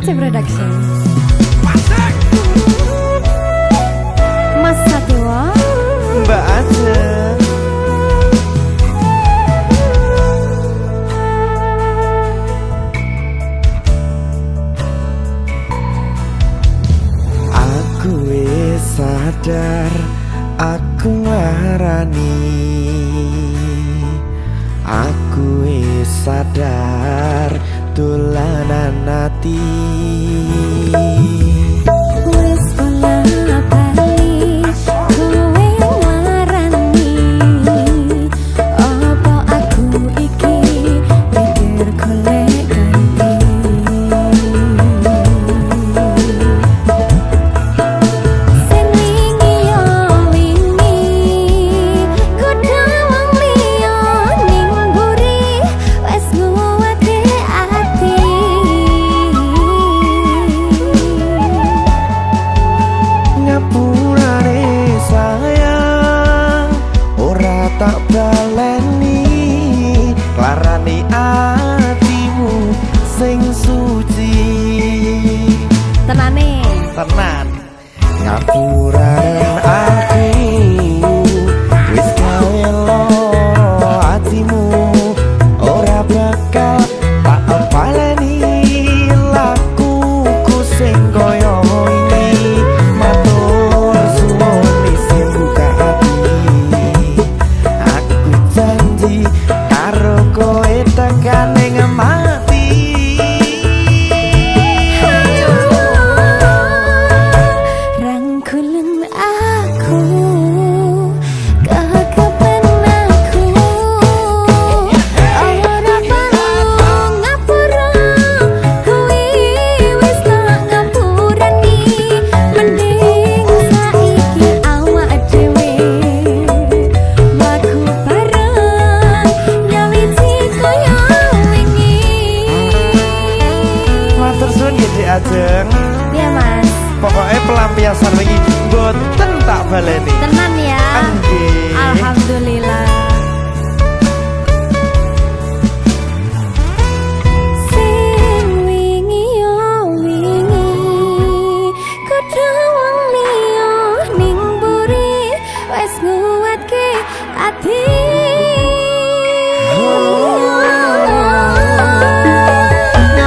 DC Production. Mas Satwa, Mbak Ajeng. Aku wis sadar, aku ngarani. Aku wis sadar, dolanan ati. wis bola-bali, kowe ngarani. Apa aku iki pikir golek ganti? Sing wingi yo wingi, kudu wong liya ning mburi, wis nguwate ati. Ngapurane sayang, ora tak baleni. Larani atimu sing suci. Tenane. Tenan ngapurane aku, wis gawe loro atimu. Ora bakal tak baleni lakuku sing koyo ini. Matur suwun isin buka hati. Aku janji karo kowe tekan ning mati. Rangkulan aku, kekepen aku. Ora perlu ngapura, kuwi wis tak ngapurani. Mending saiki awak dhewe mlaku bareng, nyawiji koyo wingi. Matur suwun ya Dik Ajeng. Ya Mas, Pokoknya pelampiasan wingi boten tak baleni. tenan ya. Nggih. Alhamdulillah. Sing wingi yo wingi, kudu wong liya ning mburi, wis nguwatke ati.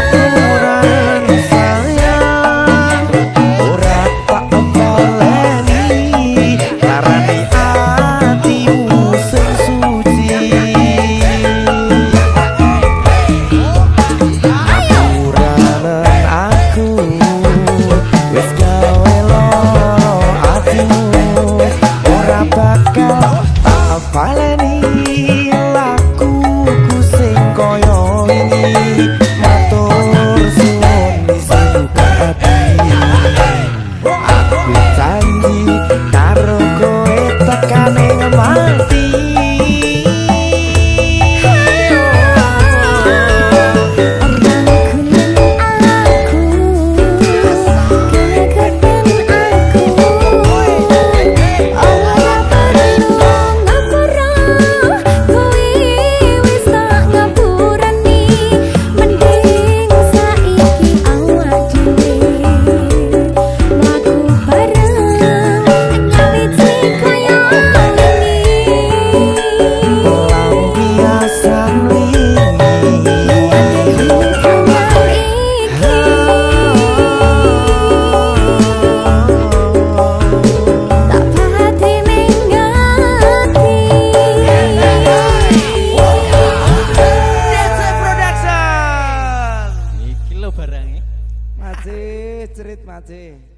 Ngapurane sayang, ora tak baleni. Larani atimu sing suci. Ngapurane aku, wis gawe loro atimu. Ora bakal tak baleni lakuku sing koyo ini. Matur suwun isin buka hati. Aku janji karo kowe tekan ning mati. Pelampiasan Production. Iki lho barangnya. Mace, cerit mace.